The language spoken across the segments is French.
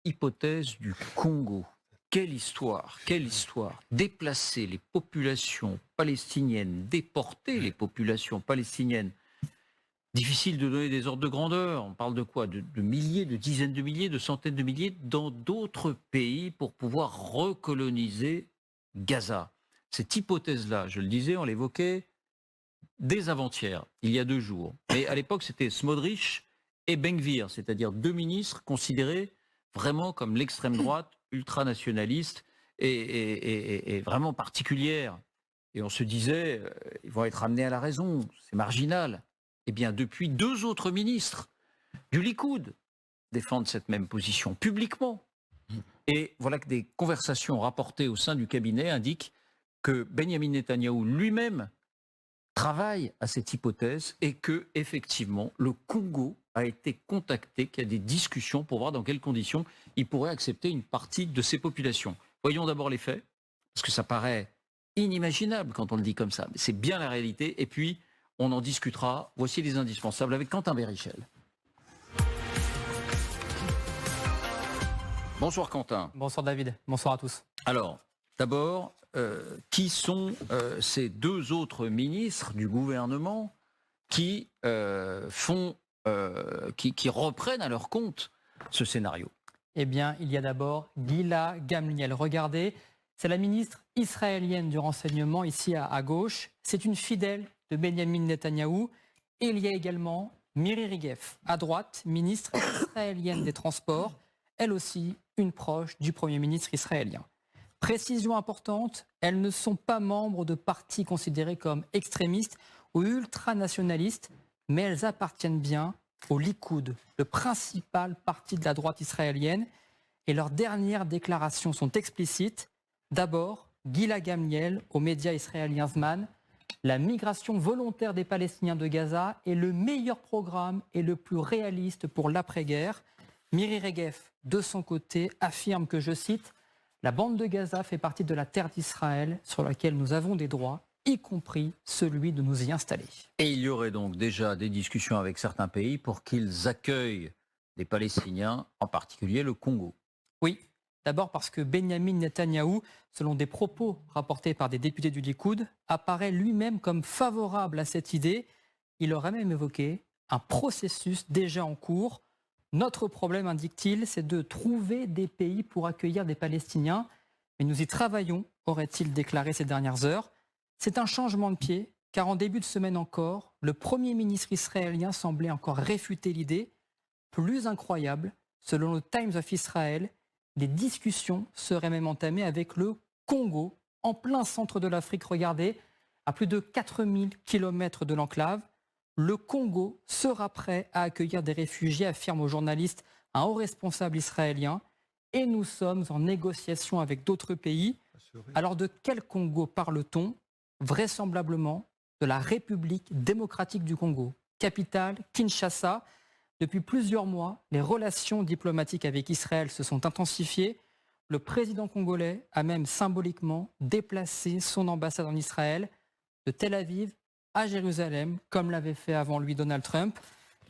hypothèse du Congo. Quelle histoire, quelle histoire. Déplacer les populations palestiniennes, déporter les populations palestiniennes. Difficile de donner des ordres de grandeur. On parle de quoi? De milliers, de dizaines de milliers, de centaines de milliers dans d'autres pays pour pouvoir recoloniser Gaza. Cette hypothèse-là, je le disais, on l'évoquait dès avant-hier, il y a 2 jours. Mais à l'époque, c'était Smodrich et Ben-Gvir, c'est-à-dire 2 ministres considérés vraiment comme l'extrême droite, ultranationaliste et vraiment particulière. Et on se disait, ils vont être amenés à la raison, c'est marginal. Eh bien, depuis 2 autres ministres du Likoud défendent cette même position publiquement. Et voilà que des conversations rapportées au sein du cabinet indiquent que Benyamin Netanyahou lui-même travaille à cette hypothèse et que, effectivement, le Congo a été contacté, qu'il y a des discussions pour voir dans quelles conditions il pourrait accepter une partie de ces populations. Voyons d'abord les faits, parce que ça paraît inimaginable quand on le dit comme ça, mais c'est bien la réalité, et puis on en discutera. Voici les indispensables avec Quentin Bérichel. Bonsoir Quentin. Bonsoir David, bonsoir à tous. Alors, d'abord, qui sont ces 2 autres ministres du gouvernement qui qui reprennent à leur compte ce scénario? Eh bien, il y a d'abord Gila Gamliel. Regardez, c'est la ministre israélienne du renseignement ici à gauche. C'est une fidèle de Benyamin Netanyahou. Et il y a également Miri Regev, à droite, ministre israélienne des Transports, elle aussi une proche du Premier ministre israélien. Précision importante, elles ne sont pas membres de partis considérés comme extrémistes ou ultranationalistes, mais elles appartiennent bien au Likoud, le principal parti de la droite israélienne. Et leurs dernières déclarations sont explicites. D'abord, Gila Gamliel aux médias israéliens Zman, la migration volontaire des Palestiniens de Gaza est le meilleur programme et le plus réaliste pour l'après-guerre. Miri Regev, de son côté, affirme que, je cite, « La bande de Gaza fait partie de la terre d'Israël sur laquelle nous avons des droits, y compris celui de nous y installer. » Et il y aurait donc déjà des discussions avec certains pays pour qu'ils accueillent des Palestiniens, en particulier le Congo. Oui, d'abord parce que Benyamin Netanyahou, selon des propos rapportés par des députés du Likoud, apparaît lui-même comme favorable à cette idée. Il aurait même évoqué un processus déjà en cours. Notre problème, indique-t-il, c'est de trouver des pays pour accueillir des Palestiniens. Mais nous y travaillons, aurait-il déclaré ces dernières heures. C'est un changement de pied, car en début de semaine encore, le Premier ministre israélien semblait encore réfuter l'idée. Plus incroyable, selon le Times of Israel, les discussions seraient même entamées avec le Congo, en plein centre de l'Afrique. Regardez, à plus de 4000 km de l'enclave. Le Congo sera prêt à accueillir des réfugiés, affirme au journaliste un haut responsable israélien. Et nous sommes en négociation avec d'autres pays. Alors de quel Congo parle-t-on? Vraisemblablement de la République démocratique du Congo. Capitale, Kinshasa. Depuis plusieurs mois, les relations diplomatiques avec Israël se sont intensifiées. Le président congolais a même symboliquement déplacé son ambassade en Israël de Tel Aviv à Jérusalem, comme l'avait fait avant lui Donald Trump.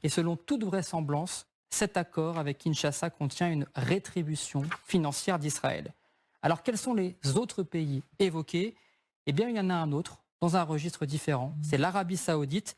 Et selon toute vraisemblance, cet accord avec Kinshasa contient une rétribution financière d'Israël. Alors quels sont les autres pays évoqués? Eh bien, il y en a un autre, dans un registre différent. C'est l'Arabie Saoudite.